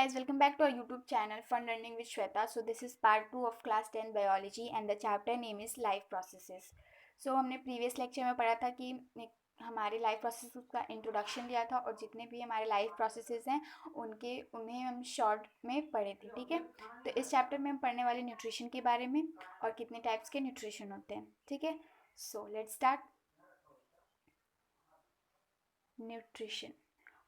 guys, welcome back to our YouTube channel Fun Learning with Shweta. So this is part 2 of class 10 biology and the chapter name is life processes. So हमने previous lecture में पढ़ा था कि हमारे life processes का introduction दिया था और जितने भी हमारे लाइफ प्रोसेसेस हैं उन्हें हम शॉर्ट में पढ़े थे. ठीक है, तो इस चैप्टर में हम पढ़ने वाले न्यूट्रिशन के बारे में और कितने टाइप्स के न्यूट्रिशन होते हैं. ठीक है, so let's start. Nutrition.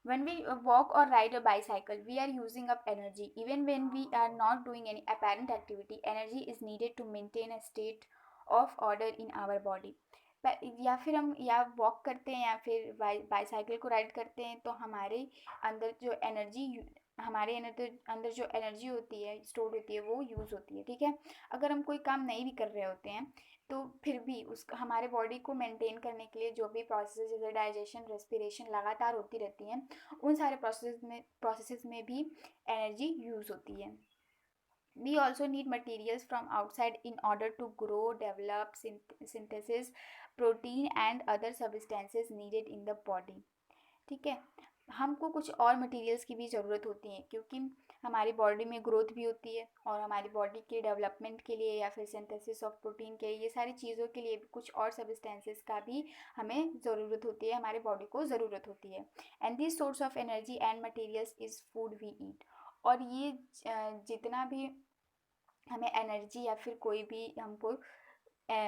When we walk or ride a bicycle, we are using up energy. Even when we are not doing any apparent activity, energy is needed to maintain a state of order in our body. या फिर हम या walk करते हैं या फिर bicycle को ride करते हैं तो हमारे अंदर जो एनर्जी अंदर जो एनर्जी होती है स्टोर होती है वो यूज़ होती है. ठीक है, अगर हम कोई काम नहीं भी कर रहे होते हैं तो फिर भी उस हमारे बॉडी को मेंटेन करने के लिए जो भी प्रोसेस जैसे डाइजेशन रेस्पिरेशन लगातार होती रहती हैं उन सारे प्रोसेसेस में भी एनर्जी यूज़ होती है. We also need materials from outside in order to grow, develop, synthesis, protein and other substances needed in the body. ठीक है, हमको कुछ और मटेरियल्स की भी ज़रूरत होती है क्योंकि हमारी बॉडी में ग्रोथ भी होती है और हमारी बॉडी के डेवलपमेंट के लिए या फिर सिंथेसिस ऑफ प्रोटीन के लिए ये सारी चीज़ों के लिए भी कुछ और सब्सटेंसेस का भी हमें ज़रूरत होती है, हमारे बॉडी को ज़रूरत होती है. And this source of energy and materials is food we eat. और ये जितना भी हमें एनर्जी या फिर कोई भी हमको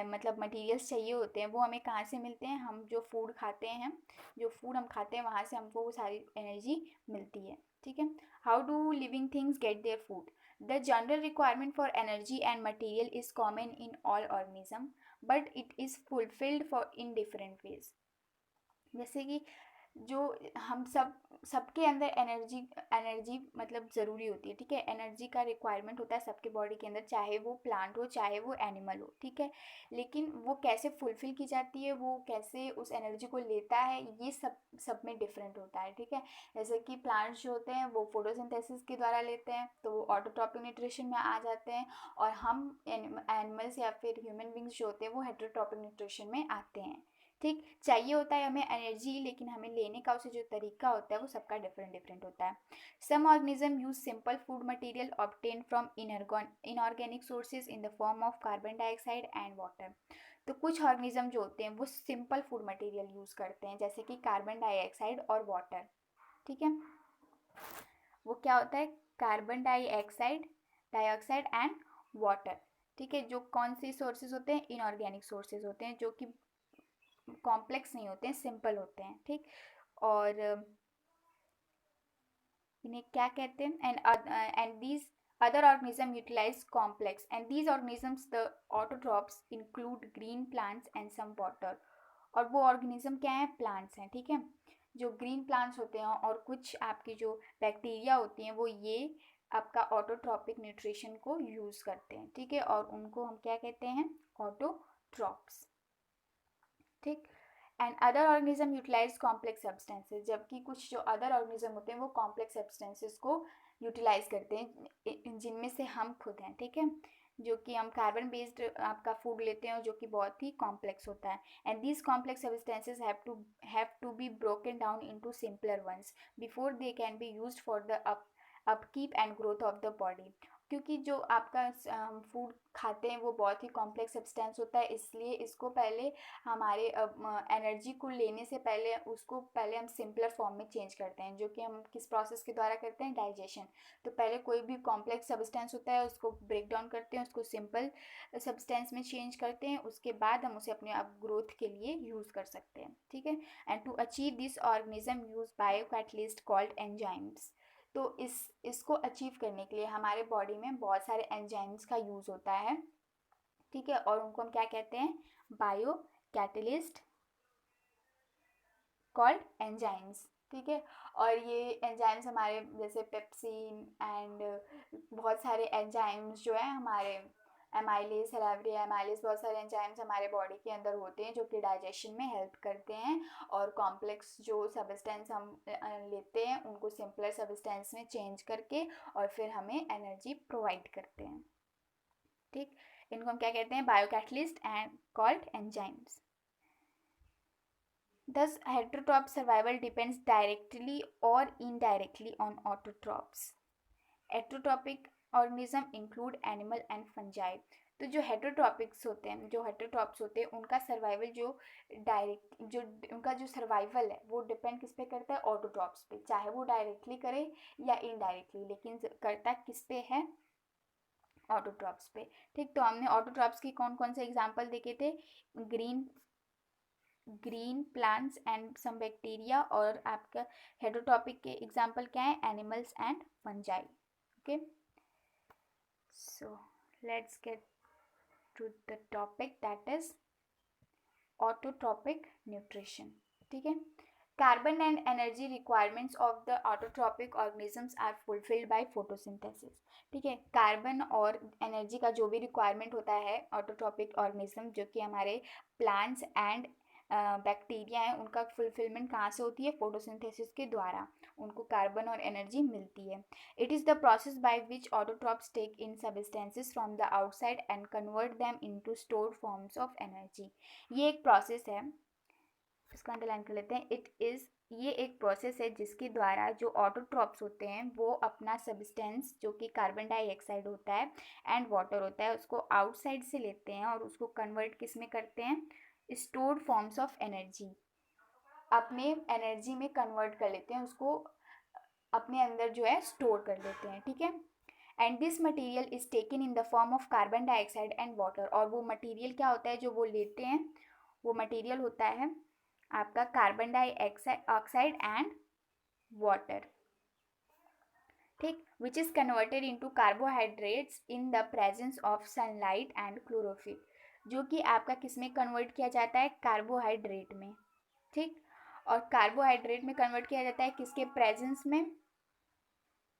मतलब मटेरियल्स चाहिए होते हैं वो हमें कहाँ से मिलते हैं, हम जो फूड खाते हैं वहाँ से हमको वो सारी एनर्जी मिलती है. ठीक है, how do living things get their food. The general requirement for energy and material is common in all organism but it is fulfilled for in different ways. जैसे कि जो हम सबके अंदर एनर्जी मतलब ज़रूरी होती है. ठीक है, एनर्जी का रिक्वायरमेट होता है सबके बॉडी के अंदर, चाहे वो प्लांट हो चाहे वो एनिमल हो. ठीक है, लेकिन वो कैसे फुलफ़िल की जाती है, वो कैसे उस एनर्जी को लेता है, ये सब में डिफरेंट होता है. ठीक है, जैसे कि प्लांट्स जो होते हैं वो फोटोसिंथेसिस के द्वारा लेते हैं तो वो ऑटोट्रॉपिक न्यूट्रिशन में आ जाते हैं और हम एनिमल्स या फिर ह्यूमन बींग्स जो होते हैं वो हेटेरोट्रॉपिक न्यूट्रिशन में आते हैं. ठीक, चाहिए होता है हमें एनर्जी लेकिन हमें लेने का उसे जो तरीका होता है वो सबका डिफरेंट होता है. Some organism use simple food material obtain from inorganic sources in the form of carbon dioxide and water. तो कुछ ऑर्गेनिज्म जो होते हैं वो सिंपल फूड मटेरियल यूज़ करते हैं जैसे कि कार्बन डाइऑक्साइड और वाटर. ठीक है, वो क्या होता है, कार्बन डाइऑक्साइड एंड वाटर. ठीक है, जो कौन से सोर्सेज होते हैं, इनऑर्गेनिक सोर्सेज होते हैं जो कि कॉम्प्लेक्स नहीं होते हैं, सिंपल होते हैं. ठीक, और इन्हें क्या कहते हैं, and these other organisms utilize complex and these organisms the autotrophs include green plants and some water. और वो ऑर्गेनिज्म क्या है, प्लांट्स हैं. ठीक है, जो ग्रीन प्लांट्स होते हैं और कुछ आपकी जो बैक्टीरिया होती हैं वो ये आपका ऑटोट्रॉपिक न्यूट्रिशन को यूज़ करते हैं. ठीक है, और उनको हम क्या कहते हैं, ऑटोट्रॉप्स. ठीक, and other organism utilize complex substances, जबकि कुछ जो अदर ऑर्गेनिज्म होते हैं वो कॉम्प्लेक्स सब्सटेंसेज को यूटिलाइज करते हैं जिनमें से हम खुद हैं. ठीक है, जो कि हम कार्बन बेस्ड आपका फूड लेते हैं जो कि बहुत ही कॉम्प्लेक्स होता है. And these complex substances have to be broken down into simpler ones before they can be used for the upkeep and growth of the body. क्योंकि जो आपका फूड खाते हैं वो बहुत ही कॉम्प्लेक्स सब्सटेंस होता है, इसलिए इसको पहले हमारे एनर्जी को लेने से पहले उसको पहले हम सिंपलर फॉर्म में चेंज करते हैं, जो कि हम किस प्रोसेस के द्वारा करते हैं, डाइजेशन. तो पहले कोई भी कॉम्प्लेक्स सब्सटेंस होता है उसको ब्रेक डाउन करते हैं, उसको सिंपल सब्सटेंस में चेंज करते हैं, उसके बाद हम उसे अपने आप ग्रोथ के लिए यूज़ कर सकते हैं. ठीक है, and to achieve this organism use biocatalyst called enzymes. तो इसको अचीव करने के लिए हमारे बॉडी में बहुत सारे एंजाइम्स का यूज़ होता है. ठीक है, और उनको हम क्या कहते हैं, बायो कैटलिस्ट कॉल्ड एंजाइम्स. ठीक है, और ये एंजाइम्स हमारे जैसे पेप्सिन एंड बहुत सारे एंजाइम्स जो है हमारे एमाइलेज सेलेब्रिया एमाइलेज, बहुत सारे एंजाइम्स हमारे बॉडी के अंदर होते हैं जो कि डाइजेशन में हेल्प करते हैं और कॉम्प्लेक्स जो सब्सटेंस हम लेते हैं उनको सिंपलर सब्सटेंस में चेंज करके और फिर हमें एनर्जी प्रोवाइड करते हैं. ठीक, इनको हम क्या कहते हैं, biocatalyst and called enzymes. Thus, heterotroph survival depends directly or indirectly on autotrophs. Heterotrophic organism include animal and fungi. तो जो हेटरोट्रॉपिक्स होते हैं, जो हेटरोट्रॉप्स होते हैं, उनका सर्वाइवल जो डायरेक्ट जो उनका जो सर्वाइवल है वो डिपेंड किस पे करता है, ऑटोट्रॉप्स पे, चाहे वो डायरेक्टली करे या इनडायरेक्टली, लेकिन करता किस पे है, ऑटोट्रॉप्स पे। ठीक, तो हमने ऑटोट्रॉप्स की कौन कौन से एग्जांपल देखे थे, green plants and some bacteria, और आपका हेटरोट्रॉपिक के एग्जांपल क्या है, animals and fungi. Okay, so let's get to the topic that is autotrophic nutrition. ठीक है, carbon and energy requirements of the autotrophic organisms are fulfilled by photosynthesis. ठीक है, carbon और एनर्जी का जो भी रिक्वायरमेंट होता है ऑटोट्रॉपिक ऑर्गेनिज्म, जो कि हमारे प्लांट्स एंड बैक्टीरिया हैं, उनका फुलफिलमेंट कहाँ से होती है, फोटोसिंथेसिस के द्वारा उनको कार्बन और एनर्जी मिलती है। It is the process by which autotrophs take in substances from the outside and convert them into stored forms of energy. ये एक प्रोसेस है, इसका अंडरलाइन कर लेते हैं। ये एक प्रोसेस है जिसके द्वारा जो ऑटोट्रॉप्स होते हैं वो अपना सब्सटेंस, जो कि कार्बन डाइऑक्साइड होता है एंड वाटर होता है, उसको आउटसाइड से लेते हैं और उसको कन्वर्ट किस में करते हैं, स्टोर्ड फॉर्म्स ऑफ एनर्जी, अपने एनर्जी में कन्वर्ट कर लेते हैं, उसको अपने अंदर जो है स्टोर कर लेते हैं। ठीक है, and this material is taken in the form of carbon dioxide and water. और वो मटीरियल क्या होता है जो वो लेते हैं, वो मटीरियल होता है आपका कार्बन डाइऑक्साइड एंड वाटर। ठीक, which is converted into carbohydrates in the presence of sunlight and chlorophyll, जो कि आपका किस में कन्वर्ट किया जाता है, कार्बोहाइड्रेट में। ठीक, और कार्बोहाइड्रेट में कन्वर्ट किया जाता है किसके प्रेजेंस में,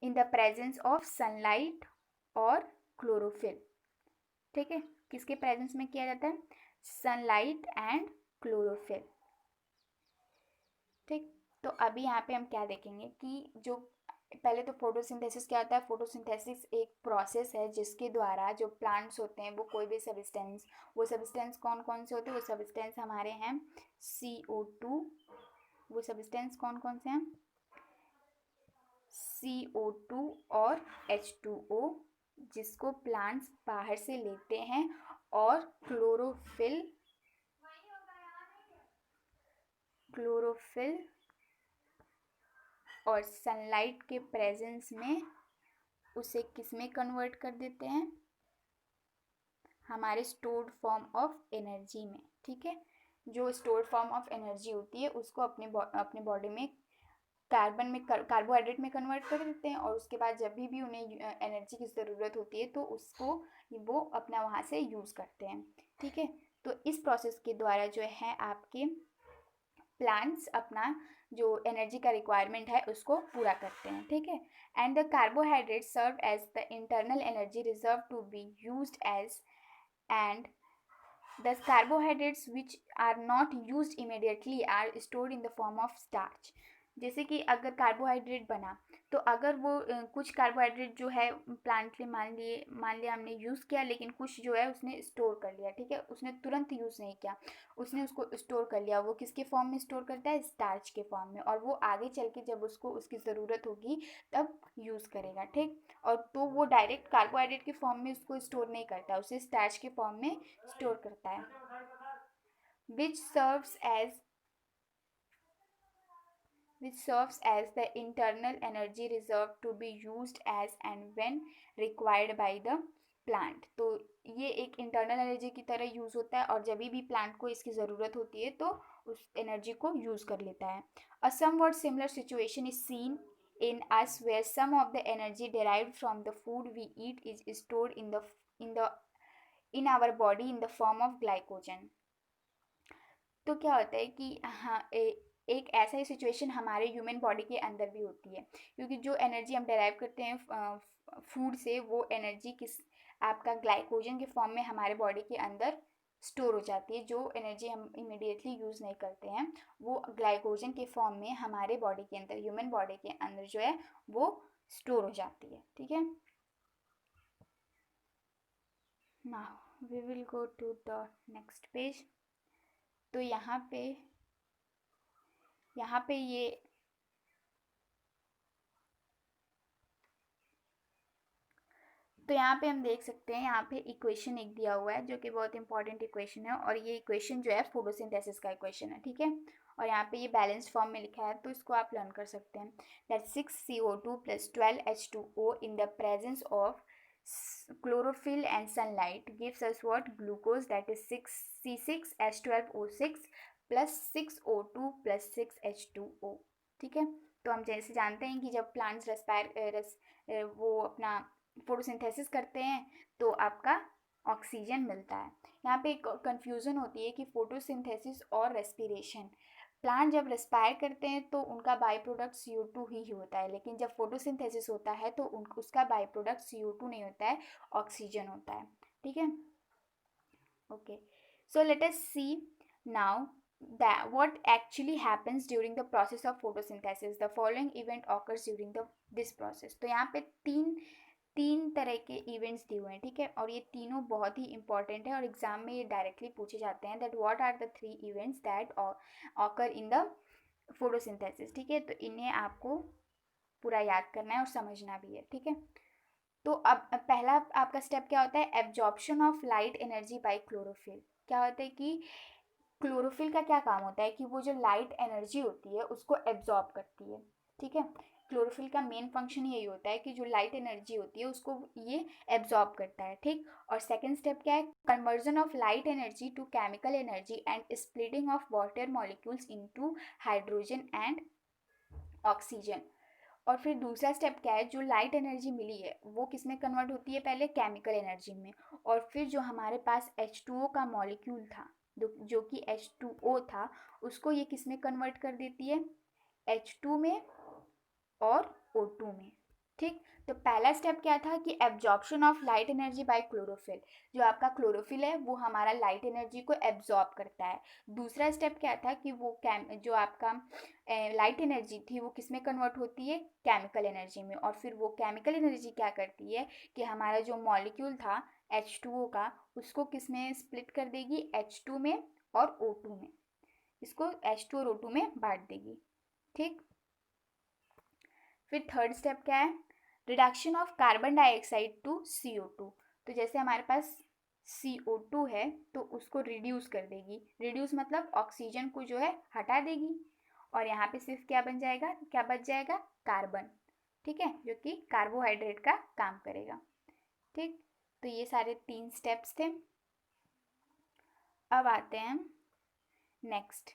इन द प्रेजेंस ऑफ सनलाइट और क्लोरोफिल। ठीक है, किसके प्रेजेंस में किया जाता है, सनलाइट एंड क्लोरोफिल। ठीक, तो अभी यहाँ पे हम क्या देखेंगे कि जो पहले तो फोटोसिंथेसिस क्या होता है, फोटोसिंथेसिस एक प्रोसेस है जिसके द्वारा जो प्लांट्स होते हैं वो कोई भी सब्सटेंस, वो सब्सटेंस कौन कौन से होते हैं, वो सब्सटेंस हमारे हैं CO2, वो सब्सटेंस कौन कौन से हैं, CO2 और H2O, जिसको प्लांट्स बाहर से लेते हैं, और क्लोरोफिल और सनलाइट के प्रेजेंस में उसे किस में कन्वर्ट कर देते हैं, हमारे स्टोर्ड फॉर्म ऑफ एनर्जी में। ठीक है, जो स्टोर्ड फॉर्म ऑफ एनर्जी होती है उसको अपने बॉडी में कार्बोहाइड्रेट में कन्वर्ट कर देते हैं, और उसके बाद जब भी उन्हें एनर्जी की ज़रूरत होती है तो उसको वो अपना वहाँ से यूज़ करते हैं। ठीक है, तो इस प्रोसेस के द्वारा जो है आपके प्लांट्स अपना जो एनर्जी का रिक्वायरमेंट है उसको पूरा करते हैं। ठीक है, and the carbohydrate serve as the internal energy reserve to be used as, and the carbohydrates which are not used immediately are stored in the form of starch। जैसे कि अगर कार्बोहाइड्रेट बना तो अगर वो कुछ कार्बोहाइड्रेट जो है प्लांट ने मान लिया हमने यूज़ किया, लेकिन कुछ जो है उसने स्टोर कर लिया। ठीक है, उसने तुरंत यूज़ नहीं किया, उसने उसको स्टोर कर लिया। वो किसके फॉर्म में स्टोर करता है, स्टार्च के फॉर्म में, और वो आगे चल के जब उसको उसकी ज़रूरत होगी तब यूज़ करेगा। ठीक, और तो वो डायरेक्ट कार्बोहाइड्रेट के फॉर्म में उसको स्टोर नहीं करता, उसे स्टार्च के फॉर्म में स्टोर करता है, which serves as the internal energy reserve to be used as and when required by the plant। तो ये एक इंटरनल एनर्जी की तरह यूज़ होता है, और जब भी प्लांट को इसकी ज़रूरत होती है तो उस एनर्जी को यूज़ कर लेता है। A somewhat similar situation is seen in us where some of the energy derived from the food we eat is stored in our body in the form of glycogen। तो क्या होता है कि हाँ, एक ऐसा ही सिचुएशन हमारे ह्यूमन बॉडी के अंदर भी होती है, क्योंकि जो एनर्जी हम डेराइव करते हैं फूड से, वो एनर्जी आपका ग्लाइकोजन के फॉर्म में हमारे बॉडी के अंदर स्टोर हो जाती है। जो एनर्जी हम इमिडिएटली यूज़ नहीं करते हैं वो ग्लाइकोजन के फॉर्म में हमारे बॉडी के अंदर, ह्यूमन बॉडी के अंदर जो है वो स्टोर हो जाती है। ठीक है, now we will go to the next page. तो यहाँ पे ये तो यहाँ पे हम देख सकते हैं, यहाँ पे इक्वेशन एक दिया हुआ है जो कि बहुत इंपॉर्टेंट इक्वेशन है, और ये इक्वेशन जो है फोटोसिंथेसिस का इक्वेशन है, ठीक है। और यहाँ पे ये बैलेंस्ड फॉर्म में लिखा है, तो इसको आप लर्न कर सकते हैं। That 6CO2 + 12H2O in the presence of chlorophyll and sunlight gives us what? Glucose, that is 6C6H12O6 plus 6O2 plus 6H2O, ठीक है। तो हम जैसे जानते हैं कि जब प्लांट्स वो अपना फोटोसिंथेसिस करते हैं तो आपका ऑक्सीजन मिलता है। यहाँ पे एक कन्फ्यूज़न होती है कि फोटोसिंथेसिस और रेस्पिरेशन, प्लांट जब रेस्पायर करते हैं तो उनका बाई प्रोडक्ट CO2 ही होता है, लेकिन जब फोटोसिंथेसिस होता है तो उसका बाई प्रोडक्ट CO2 नहीं होता है, ऑक्सीजन होता है, ठीक है। Okay, so let us see now that what actually happens during the process of photosynthesis. The following event occurs during this process. तो यहाँ पे तीन तरह के इवेंट्स दिए हुए हैं, ठीक है, और ये तीनों बहुत ही इंपॉर्टेंट है और एग्जाम में ये डायरेक्टली पूछे जाते हैं। That what are the 3 events that occur in the photosynthesis, ठीक है। तो इन्हें आपको पूरा याद करना है और समझना भी है, ठीक है। तो अब पहला आपका स्टेप क्या होता है? Absorption of light energy by chlorophyll. क्या होता है कि क्लोरोफिल का क्या काम होता है कि वो जो लाइट एनर्जी होती है उसको एब्जॉर्ब करती है, ठीक है। क्लोरोफिल का मेन फंक्शन यही होता है कि जो लाइट एनर्जी होती है उसको ये एब्जॉर्ब करता है, ठीक। और सेकंड स्टेप क्या है? Conversion of light energy to chemical energy and splitting of water molecules into hydrogen and oxygen. और फिर दूसरा स्टेप क्या है? जो लाइट एनर्जी मिली है वो किस में कन्वर्ट होती है? पहले केमिकल एनर्जी में, और फिर जो हमारे पास H2O का मॉलिक्यूल था, जो कि H2O था, उसको ये किस में कन्वर्ट कर देती है? H2 में और O2 में, ठीक। तो पहला स्टेप क्या था कि absorption of light energy by chlorophyll. जो आपका क्लोरोफिल है वो हमारा लाइट एनर्जी को एब्जॉर्ब करता है। दूसरा स्टेप क्या था कि वो जो आपका लाइट एनर्जी थी वो किस में कन्वर्ट होती है? केमिकल एनर्जी में। और फिर वो केमिकल एनर्जी क्या करती है कि हमारा जो मॉलिक्यूल था H2O का, उसको किस में स्प्लिट कर देगी? H2 में और O2 में। इसको H2 और O2 में बांट देगी, ठीक। फिर थर्ड स्टेप क्या है? Reduction of carbon dioxide to CO2। तो जैसे हमारे पास CO2 है तो उसको रिड्यूस कर देगी। रिड्यूस मतलब ऑक्सीजन को जो है हटा देगी, और यहाँ पे सिर्फ क्या बन जाएगा? क्या बच जाएगा? कार्बन, ठीक है, जो कि कार्बोहाइड्रेट का काम करेगा, ठीक। तो ये सारे 3 स्टेप्स थे। अब आते हैं next.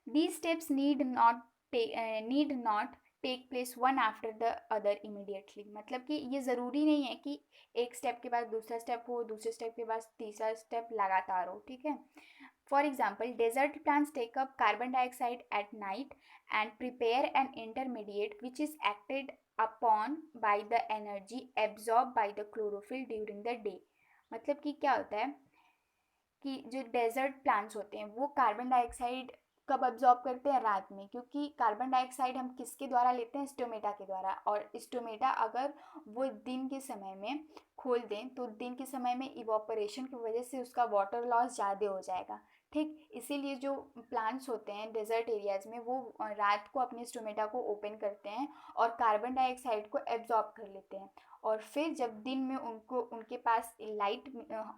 These steps need not take place one after the other immediately. मतलब कि ये ज़रूरी नहीं है कि एक स्टेप के बाद दूसरा स्टेप हो, दूसरे स्टेप के बाद तीसरा स्टेप लगातार हो, ठीक है। For example, desert plants take up carbon dioxide at night and prepare an intermediate which is acted upon by the energy absorb by the chlorophyll during the day. मतलब कि क्या होता है कि जो डेजर्ट प्लांट्स होते हैं वो कार्बन डाइऑक्साइड कब अब्जॉर्ब करते हैं? रात में, क्योंकि कार्बन डाइऑक्साइड हम किसके द्वारा लेते हैं? स्टोमेटा के द्वारा। और स्टोमेटा अगर वो दिन के समय में खोल दें तो दिन के समय में इवोपरेशन की वजह से उसका वाटर लॉस ज़्यादा हो जाएगा, ठीक। इसीलिए जो प्लांट्स होते हैं डेजर्ट एरियाज़ में वो रात को अपने स्टोमेटा को ओपन करते हैं और कार्बन डाइऑक्साइड को एब्जॉर्ब कर लेते हैं। और फिर जब दिन में उनके पास लाइट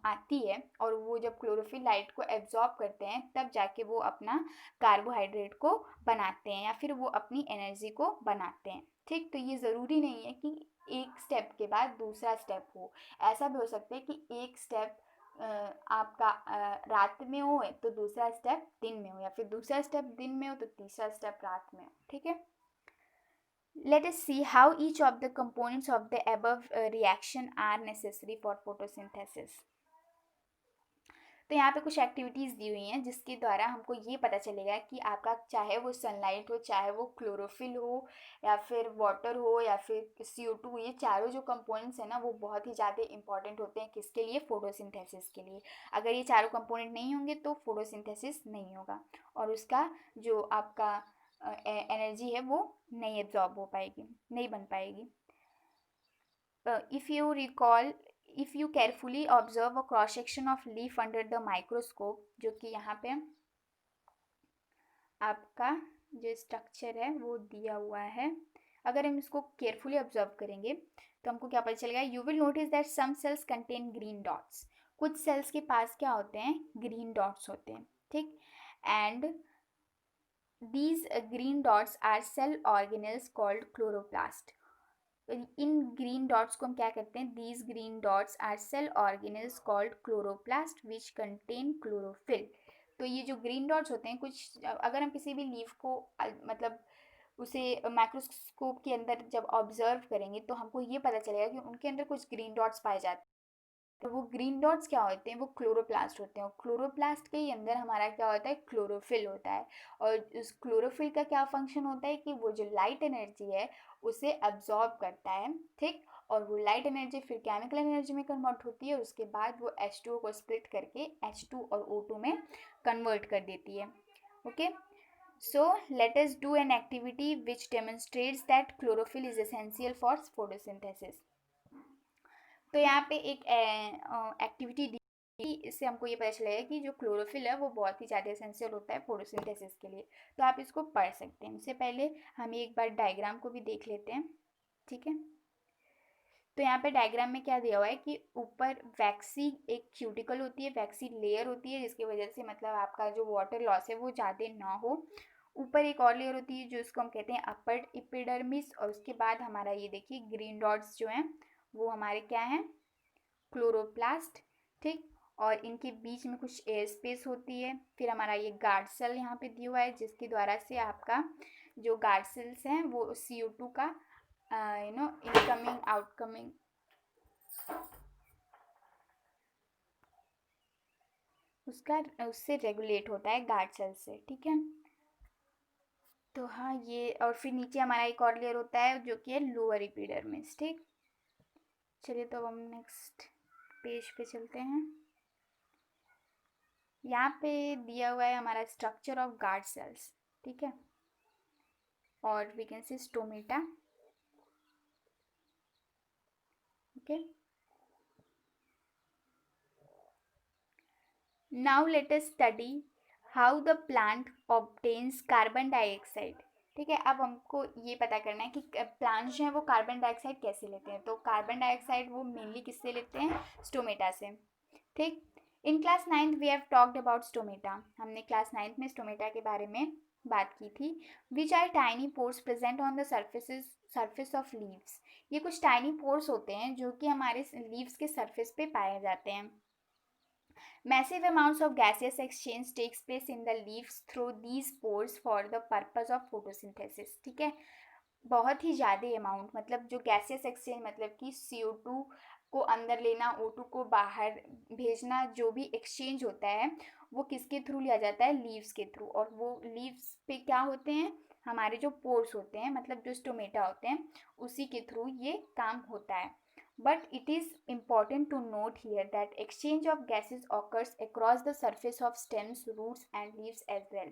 आती है और वो जब क्लोरोफिल लाइट को एब्जॉर्ब करते हैं तब जाके वो अपना कार्बोहाइड्रेट को बनाते हैं या फिर वो अपनी एनर्जी को बनाते हैं, ठीक। तो ये ज़रूरी नहीं है कि एक स्टेप के बाद दूसरा स्टेप हो। ऐसा भी हो सकता है कि एक स्टेप आपका रात में हो तो दूसरा स्टेप दिन में हो, या फिर दूसरा स्टेप दिन में हो तो तीसरा स्टेप रात में हो, ठीक है। Let us see how each of the components of the above reaction are necessary for photosynthesis. तो यहाँ पे कुछ एक्टिविटीज़ दी हुई हैं जिसके द्वारा हमको ये पता चलेगा कि आपका चाहे वो सनलाइट हो, चाहे वो क्लोरोफिल हो, या फिर वाटर हो, या फिर CO2, ये चारों जो कंपोनेंट्स हैं ना वो बहुत ही ज़्यादा इंपॉर्टेंट होते हैं किसके लिए? फोटोसिंथेसिस के लिए। अगर ये चारों कंपोनेंट नहीं होंगे तो फोटोसिंथेसिस नहीं होगा और उसका जो आपका एनर्जी है वो नहीं एब्जॉर्ब हो पाएगी, नहीं बन पाएगी। If you carefully observe a cross section of leaf under the microscope, जो कि यहाँ पे आपका जो स्ट्रक्चर है वो दिया हुआ है। अगर हम इसको केयरफुली ऑब्जर्व करेंगे तो हमको क्या पता चलेगा, you will notice that some cells contain green dots, कुछ सेल्स के पास क्या होते हैं, ग्रीन डॉट्स होते हैं, ठीक। And these green dots are cell organelles called chloroplast. In green dots को हम क्या कहते हैं, these green dots are cell organelles called chloroplast which contain chlorophyll. तो ये जो ग्रीन डॉट्स होते हैं, कुछ अगर हम किसी भी लीफ को मतलब उसे माइक्रोस्कोप के अंदर जब ऑब्जर्व करेंगे तो हमको ये पता चलेगा कि उनके अंदर कुछ ग्रीन डॉट्स पाए जाते हैं। तो वो ग्रीन डॉट्स क्या होते हैं, वो क्लोरोप्लास्ट होते हैं। और क्लोरोप्लास्ट के ही अंदर हमारा क्या होता है, क्लोरोफिल होता है। और उस क्लोरोफिल का क्या फंक्शन होता है कि वो जो लाइट एनर्जी है उसे अब्जॉर्ब करता है, ठीक। और वो लाइट एनर्जी फिर केमिकल एनर्जी में कन्वर्ट होती है, उसके बाद वो H2O को स्प्लिट करके H2 और O2 में कन्वर्ट कर देती है। Okay, so let us do an activity which demonstrates that chlorophyll is essential for photosynthesis. तो यहाँ पे एक एक्टिविटी दी, इससे हमको ये पता चलेगा कि जो क्लोरोफिल है वो बहुत ही ज़्यादा एसेंशियल होता है फोटोसिंथेसिस के लिए। तो आप इसको पढ़ सकते हैं। उससे पहले हम एक बार डायग्राम को भी देख लेते हैं, ठीक है। तो यहाँ पे डायग्राम में क्या दिया हुआ है कि ऊपर वैक्सी एक क्यूटिकल होती है, वैक्सी लेयर होती है, जिसकी वजह से मतलब आपका जो वाटर लॉस है वो ज़्यादा ना हो। ऊपर एक और लेयर होती है जो इसको हम कहते हैं अपर एपिडर्मिस। और उसके बाद हमारा ये देखिए ग्रीन डॉट्स जो हैं वो हमारे क्या हैं, क्लोरोप्लास्ट, ठीक। और इनके बीच में कुछ एयर स्पेस होती है। फिर हमारा ये गार्ड सेल यहाँ पे दिया हुआ है, जिसके द्वारा से आपका जो गार्ड सेल्स हैं वो CO2 का इनकमिंग आउटकमिंग उसका उससे रेगुलेट होता है गार्ड सेल से, ठीक है। तो हाँ ये, और फिर नीचे हमारा एक और लेयर होता है जो कि है लोअर एपिडर्मिस, ठीक। चलिए तो अब हम नेक्स्ट पेज पे चलते हैं। यहाँ पे दिया हुआ है हमारा स्ट्रक्चर ऑफ गार्ड सेल्स, ठीक है। और we can see stomata, okay. Now let us study how the plant obtains carbon dioxide, ठीक है। अब हमको ये पता करना है कि प्लांट जो है वो कार्बन डाइऑक्साइड कैसे लेते हैं। तो कार्बन डाइऑक्साइड वो मेनली किससे लेते हैं, स्टोमेटा से, ठीक। In class 9th we have talked about stomata. हमने क्लास 9th में स्टोमेटा के बारे में बात की थी। Which are tiny pores present on the surface of leaves. ये कुछ टाइनी पोर्स होते हैं जो कि हमारे लीव्स के सरफेस पे पाए जाते हैं। Massive amounts of gaseous exchange takes place in the leaves through these pores for the purpose of photosynthesis, ठीक है। बहुत ही ज़्यादा अमाउंट, मतलब जो गैसियस एक्सचेंज मतलब कि CO2 को अंदर लेना, O2 को बाहर भेजना, जो भी एक्सचेंज होता है वो किसके थ्रू लिया जाता है, लीव्स के थ्रू। और वो लीव्स पे क्या होते हैं, हमारे जो पोर्स होते हैं, मतलब जो स्टोमेटा होते हैं, उसी के थ्रू ये काम होता है। But it is important to note here that exchange of gases occurs across the surface of stems, roots and leaves as well.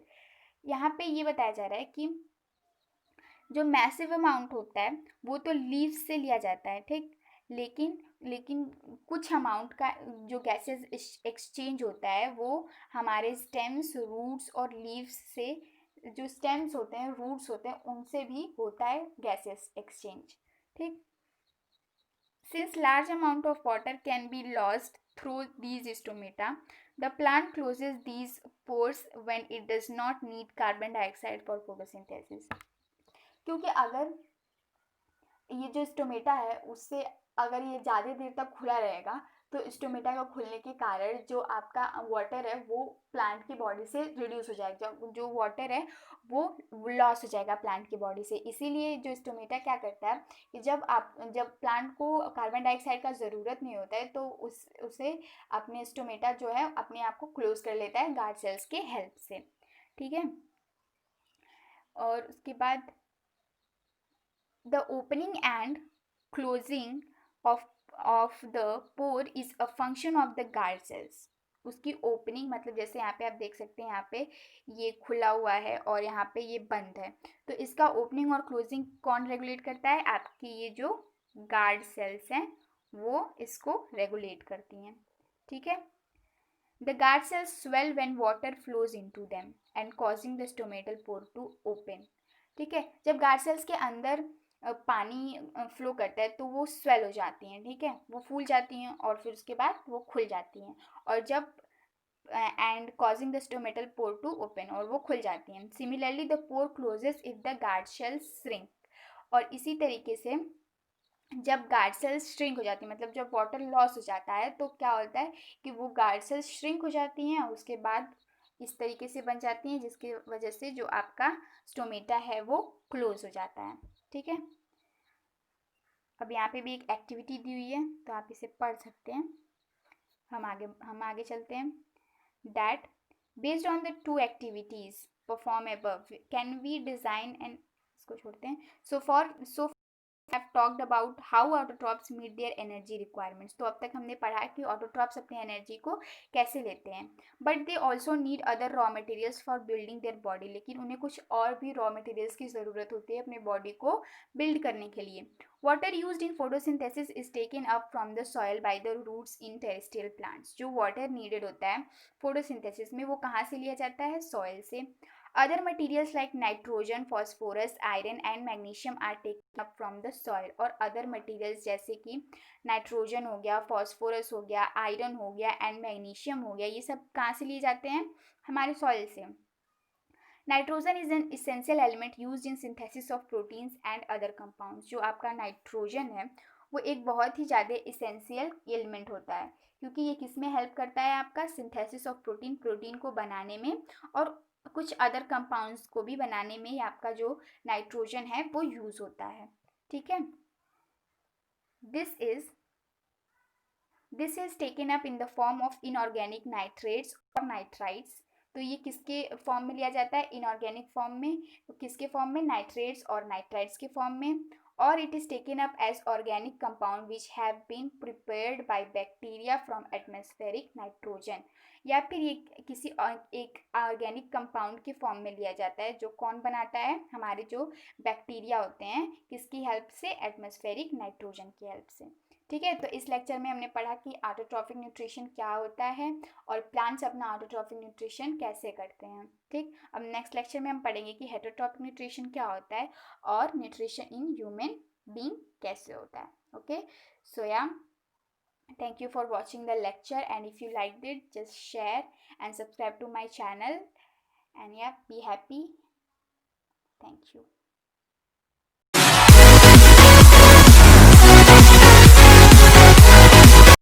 यहाँ पे ये बताया जा रहा है कि जो मैसिव अमाउंट होता है वो तो लीव्स से लिया जाता है, ठीक। लेकिन कुछ अमाउंट का जो गैसेस एक्सचेंज होता है वो हमारे स्टेम्स, रूट्स और लीव्स से, जो स्टेम्स होते हैं, रूट्स होते हैं, उनसे भी होता है गैसेस एक्सचेंज, ठीक। Since large amount of water can be lost through these stomata, the plant closes these pores when it does not need carbon dioxide for photosynthesis. क्योंकि अगर ये जो स्टोमेटा है उससे अगर ये ज़्यादा देर तक खुला रहेगा तो स्टोमेटा का खुलने के कारण जो आपका वाटर है वो प्लांट की बॉडी से रिड्यूस हो जाएगा, जो वाटर है वो लॉस हो जाएगा प्लांट की बॉडी से। इसीलिए जो स्टोमेटा क्या करता है कि जब प्लांट को कार्बन डाइऑक्साइड का ज़रूरत नहीं होता है तो उसे अपने स्टोमेटा जो है अपने आप को क्लोज कर लेता है गार्ड सेल्स के हेल्प से, ठीक है। और उसके बाद the opening and closing of the pore is a function of the guard cells. उसकी ओपनिंग मतलब जैसे यहाँ पे आप देख सकते हैं, यहाँ पे ये खुला हुआ है और यहाँ पे ये बंद है। तो इसका ओपनिंग और क्लोजिंग कौन रेगुलेट करता है, आपकी ये जो गार्ड सेल्स हैं वो इसको रेगुलेट करती हैं, ठीक है। The guard cells swell when water flows into them and causing the stomatal pore to open, ठीक है। जब गार्ड सेल्स के अंदर पानी फ्लो करता है तो वो स्वेल हो जाती हैं, ठीक है, वो फूल जाती हैं और फिर उसके बाद वो खुल जाती हैं। और जब and causing the stomatal pore to open, और वो खुल जाती हैं। Similarly the pore closes if the guard cell shrink, और इसी तरीके से जब गार्ड सेल्स श्रिंक हो जाती है, मतलब जब वाटर लॉस हो जाता है तो क्या होता है कि वो गार्ड सेल्स श्रिंक हो जाती हैं, उसके बाद इस तरीके से बन जाती हैं, जिसकी वजह से जो आपका स्टोमेटा है वो क्लोज हो जाता है, ठीक है। अब यहाँ पे भी एक एक्टिविटी दी हुई है तो आप इसे पढ़ सकते हैं। हम आगे चलते हैं। That based on the two activities perform above, can we design and इसको छोड़ते हैं। So have talked about how autotrophs meet their energy requirements। तो अब तक हमने पढ़ा कि autotrophs अपनी एनर्जी को कैसे लेते हैं, but they also need other raw materials for building their body, लेकिन उन्हें कुछ और भी रॉ मटेरियल्स की ज़रूरत होती है अपने बॉडी को बिल्ड करने के लिए। Water used in photosynthesis is taken up from the soil by the roots in terrestrial plants. जो वाटर नीडेड होता है फोटोसिंथेसिस में वो कहाँ से लिया जाता है, सॉयल से। Other materials like nitrogen, phosphorus, iron and magnesium are taken up from the soil। और other materials जैसे कि नाइट्रोजन हो गया, फॉस्फोरस हो गया, आयरन हो गया एंड मैग्नीशियम हो गया, ये सब कहाँ से लिए जाते हैं, हमारे सॉइल से। Nitrogen is an essential element use in synthesis of proteins and other compounds. जो आपका नाइट्रोजन है वो एक बहुत ही ज़्यादा इसेंशियल एलिमेंट होता है, क्योंकि ये किस में हेल्प करता है, आपका सिंथेसिस ऑफ प्रोटीन, प्रोटीन को बनाने में, और कुछ अदर कंपाउंड्स को भी बनाने में आपका जो नाइट्रोजन है वो यूज़ होता है, ठीक है। This is this is taken up in the form of inorganic nitrates और नाइट्राइट्स। तो ये किसके फॉर्म में लिया जाता है, इनऑर्गेनिक फॉर्म में, तो किसके फॉर्म में, नाइट्रेट्स और नाइट्राइट्स के फॉर्म में। और it is taken up as organic compound which have been prepared by bacteria from atmospheric nitrogen. या फिर ये किसी एक ऑर्गेनिक कंपाउंड के फॉर्म में लिया जाता है, जो कौन बनाता है, हमारे जो बैक्टीरिया होते हैं, किसकी हेल्प से, एटमॉस्फेरिक नाइट्रोजन की हेल्प से, ठीक है। तो इस लेक्चर में हमने पढ़ा कि ऑटोट्रॉफिक न्यूट्रिशन क्या होता है और प्लांट्स अपना ऑटोट्रॉफिक न्यूट्रिशन कैसे करते हैं, ठीक। अब नेक्स्ट लेक्चर में हम पढ़ेंगे कि हेटरोट्रॉफिक न्यूट्रिशन क्या होता है और न्यूट्रिशन इन ह्यूमन बीइंग कैसे होता है, ओके। सो या, thank you for watching the lecture, and if you liked it, just share and subscribe to my channel, and yeah, be happy. Thank you.